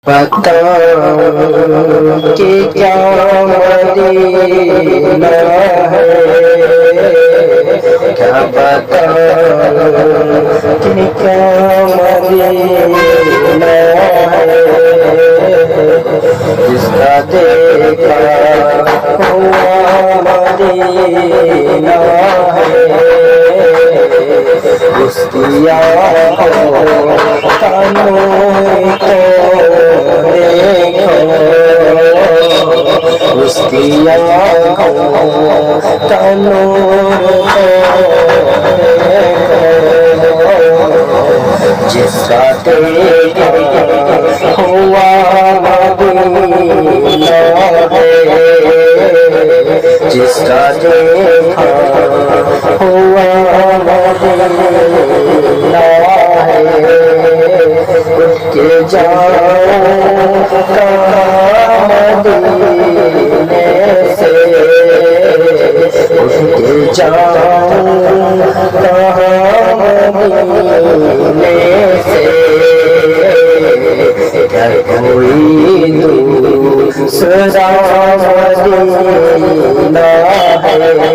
बताओ कि क्या मदीना है, क्या बताओ कि क्या मदीना है, जिसका देखा हुआ मदीना है, उसकी आँखों का नूर तो देखो, उसकी आँखों का नूर तो देखो, जिसका देखा हुआ मदीना है, जिसका देखा हुआ मदीना है, उसके जाओ मदीने से, उसके जाओ मदीने से, क्या कोई दूसरा मदीना है,